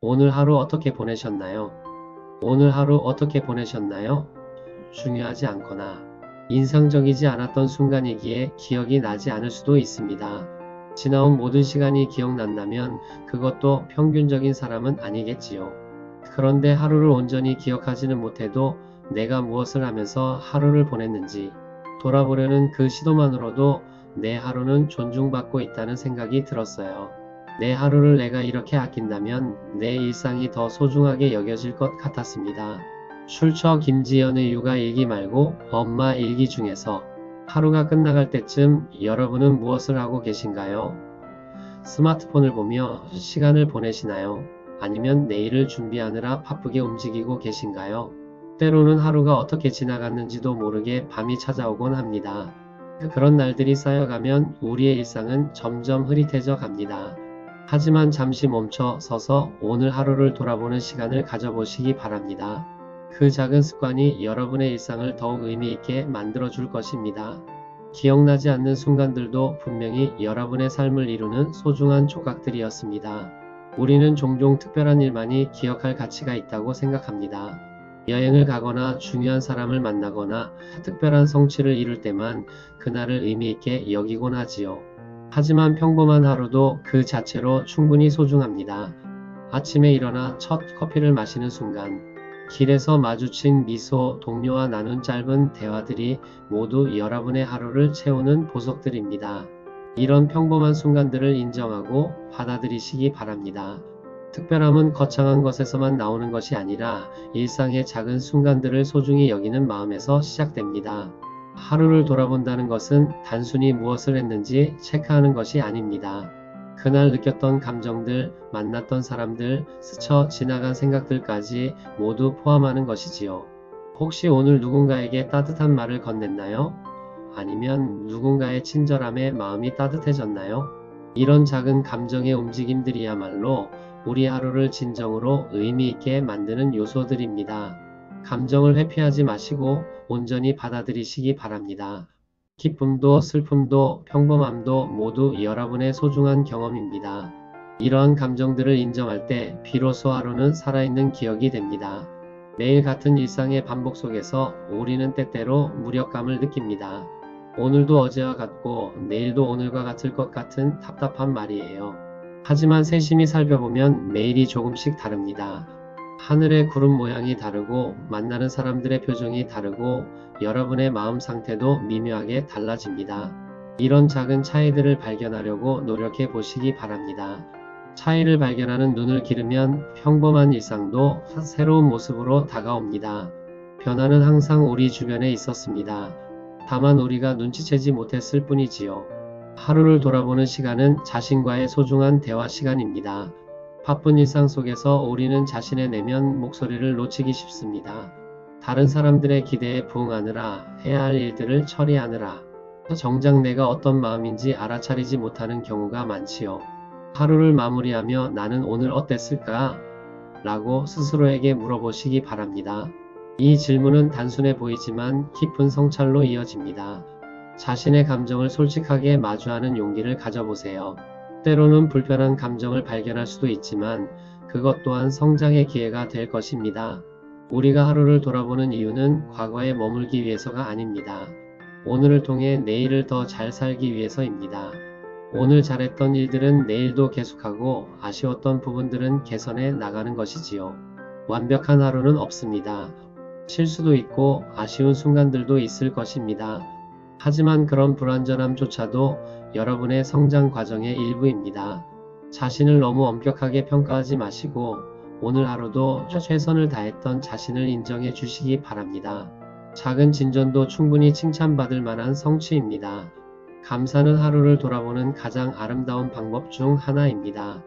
오늘 하루 어떻게 보내셨나요? 오늘 하루 어떻게 보내셨나요? 중요하지 않거나 인상적이지 않았던 순간이기에 기억이 나지 않을 수도 있습니다. 지나온 모든 시간이 기억난다면 그것도 평균적인 사람은 아니겠지요. 그런데 하루를 온전히 기억하지는 못해도 내가 무엇을 하면서 하루를 보냈는지 돌아보려는 그 시도만으로도 내 하루는 존중받고 있다는 생각이 들었어요. 내 하루를 내가 이렇게 아낀다면 내 일상이 더 소중하게 여겨질 것 같았습니다. 출처 김지연의 육아 일기 말고 엄마 일기 중에서 하루가 끝나갈 때쯤 여러분은 무엇을 하고 계신가요? 스마트폰을 보며 시간을 보내시나요? 아니면 내일을 준비하느라 바쁘게 움직이고 계신가요? 때로는 하루가 어떻게 지나갔는지도 모르게 밤이 찾아오곤 합니다. 그런 날들이 쌓여가면 우리의 일상은 점점 흐릿해져 갑니다. 하지만 잠시 멈춰 서서 오늘 하루를 돌아보는 시간을 가져보시기 바랍니다. 그 작은 습관이 여러분의 일상을 더욱 의미 있게 만들어줄 것입니다. 기억나지 않는 순간들도 분명히 여러분의 삶을 이루는 소중한 조각들이었습니다. 우리는 종종 특별한 일만이 기억할 가치가 있다고 생각합니다. 여행을 가거나 중요한 사람을 만나거나 특별한 성취를 이룰 때만 그날을 의미 있게 여기곤 하지요. 하지만 평범한 하루도 그 자체로 충분히 소중합니다. 아침에 일어나 첫 커피를 마시는 순간, 길에서 마주친 미소, 동료와 나눈 짧은 대화들이 모두 여러분의 하루를 채우는 보석들입니다. 이런 평범한 순간들을 인정하고 받아들이시기 바랍니다. 특별함은 거창한 것에서만 나오는 것이 아니라 일상의 작은 순간들을 소중히 여기는 마음에서 시작됩니다. 하루를 돌아본다는 것은 단순히 무엇을 했는지 체크하는 것이 아닙니다. 그날 느꼈던 감정들, 만났던 사람들, 스쳐 지나간 생각들까지 모두 포함하는 것이지요. 혹시 오늘 누군가에게 따뜻한 말을 건넸나요? 아니면 누군가의 친절함에 마음이 따뜻해졌나요? 이런 작은 감정의 움직임들이야말로 우리 하루를 진정으로 의미 있게 만드는 요소들입니다. 감정을 회피하지 마시고 온전히 받아들이시기 바랍니다. 기쁨도 슬픔도 평범함도 모두 여러분의 소중한 경험입니다. 이러한 감정들을 인정할 때 비로소 하루는 살아있는 기억이 됩니다. 매일 같은 일상의 반복 속에서 우리는 때때로 무력감을 느낍니다. 오늘도 어제와 같고 내일도 오늘과 같을 것 같은 답답한 말이에요. 하지만 세심히 살펴보면 매일이 조금씩 다릅니다. 하늘의 구름 모양이 다르고 만나는 사람들의 표정이 다르고 여러분의 마음 상태도 미묘하게 달라집니다. 이런 작은 차이들을 발견하려고 노력해 보시기 바랍니다. 차이를 발견하는 눈을 기르면 평범한 일상도 새로운 모습으로 다가옵니다. 변화는 항상 우리 주변에 있었습니다. 다만 우리가 눈치채지 못했을 뿐이지요. 하루를 돌아보는 시간은 자신과의 소중한 대화 시간입니다. 바쁜 일상 속에서 우리는 자신의 내면 목소리를 놓치기 쉽습니다. 다른 사람들의 기대에 부응하느라 해야 할 일들을 처리하느라 정작 내가 어떤 마음인지 알아차리지 못하는 경우가 많지요. 하루를 마무리하며 나는 오늘 어땠을까? 라고 스스로에게 물어보시기 바랍니다. 이 질문은 단순해 보이지만 깊은 성찰로 이어집니다. 자신의 감정을 솔직하게 마주하는 용기를 가져보세요. 때로는 불편한 감정을 발견할 수도 있지만 그것 또한 성장의 기회가 될 것입니다. 우리가 하루를 돌아보는 이유는 과거에 머물기 위해서가 아닙니다. 오늘을 통해 내일을 더 잘 살기 위해서입니다. 오늘 잘했던 일들은 내일도 계속하고 아쉬웠던 부분들은 개선해 나가는 것이지요. 완벽한 하루는 없습니다. 실수도 있고 아쉬운 순간들도 있을 것입니다. 하지만 그런 불완전함조차도 여러분의 성장 과정의 일부입니다. 자신을 너무 엄격하게 평가하지 마시고 오늘 하루도 최선을 다했던 자신을 인정해 주시기 바랍니다. 작은 진전도 충분히 칭찬받을 만한 성취입니다. 감사는 하루를 돌아보는 가장 아름다운 방법 중 하나입니다.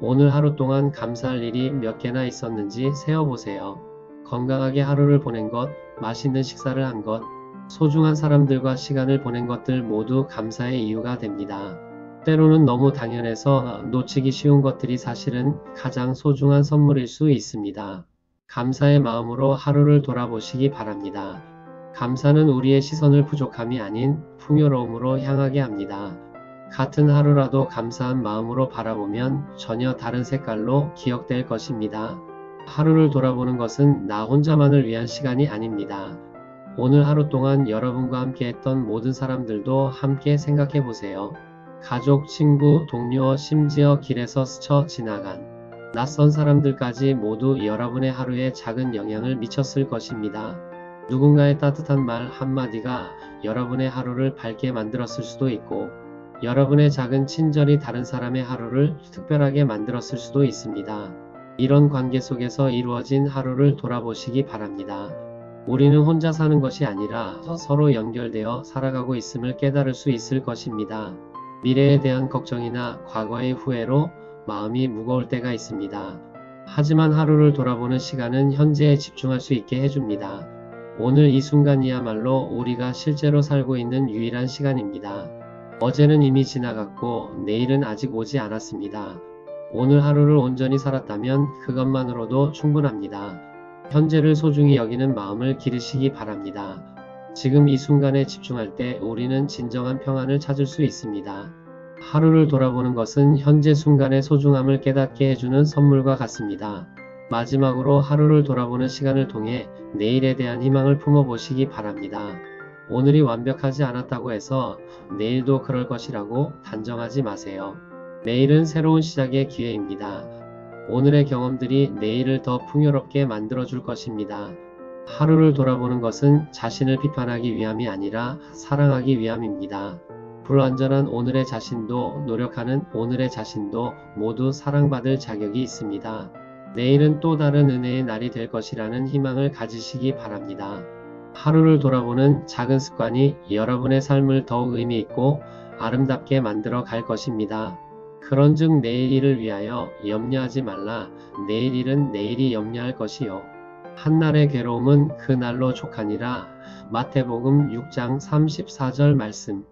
오늘 하루 동안 감사할 일이 몇 개나 있었는지 세어보세요. 건강하게 하루를 보낸 것, 맛있는 식사를 한 것, 소중한 사람들과 시간을 보낸 것들 모두 감사의 이유가 됩니다. 때로는 너무 당연해서 놓치기 쉬운 것들이 사실은 가장 소중한 선물일 수 있습니다. 감사의 마음으로 하루를 돌아보시기 바랍니다. 감사는 우리의 시선을 부족함이 아닌 풍요로움으로 향하게 합니다. 같은 하루라도 감사한 마음으로 바라보면 전혀 다른 색깔로 기억될 것입니다. 하루를 돌아보는 것은 나 혼자만을 위한 시간이 아닙니다. 오늘 하루 동안 여러분과 함께 했던 모든 사람들도 함께 생각해 보세요. 가족, 친구, 동료, 심지어 길에서 스쳐 지나간 낯선 사람들까지 모두 여러분의 하루에 작은 영향을 미쳤을 것입니다. 누군가의 따뜻한 말 한마디가 여러분의 하루를 밝게 만들었을 수도 있고, 여러분의 작은 친절이 다른 사람의 하루를 특별하게 만들었을 수도 있습니다. 이런 관계 속에서 이루어진 하루를 돌아보시기 바랍니다. 우리는 혼자 사는 것이 아니라 서로 연결되어 살아가고 있음을 깨달을 수 있을 것입니다. 미래에 대한 걱정이나 과거의 후회로 마음이 무거울 때가 있습니다. 하지만 하루를 돌아보는 시간은 현재에 집중할 수 있게 해줍니다. 오늘 이 순간이야말로 우리가 실제로 살고 있는 유일한 시간입니다. 어제는 이미 지나갔고 내일은 아직 오지 않았습니다. 오늘 하루를 온전히 살았다면 그것만으로도 충분합니다. 현재를 소중히 여기는 마음을 기르시기 바랍니다. 지금 이 순간에 집중할 때 우리는 진정한 평안을 찾을 수 있습니다. 하루를 돌아보는 것은 현재 순간의 소중함을 깨닫게 해주는 선물과 같습니다. 마지막으로 하루를 돌아보는 시간을 통해 내일에 대한 희망을 품어보시기 바랍니다. 오늘이 완벽하지 않았다고 해서 내일도 그럴 것이라고 단정하지 마세요. 내일은 새로운 시작의 기회입니다. 오늘의 경험들이 내일을 더 풍요롭게 만들어줄 것입니다. 하루를 돌아보는 것은 자신을 비판하기 위함이 아니라 사랑하기 위함입니다. 불완전한 오늘의 자신도 노력하는 오늘의 자신도 모두 사랑받을 자격이 있습니다. 내일은 또 다른 은혜의 날이 될 것이라는 희망을 가지시기 바랍니다. 하루를 돌아보는 작은 습관이 여러분의 삶을 더욱 의미 있고 아름답게 만들어 갈 것입니다. 그런즉 내일 일을 위하여 염려하지 말라. 내일 일은 내일이 염려할 것이요. 한날의 괴로움은 그 날로 족하니라. 마태복음 6장 34절 말씀.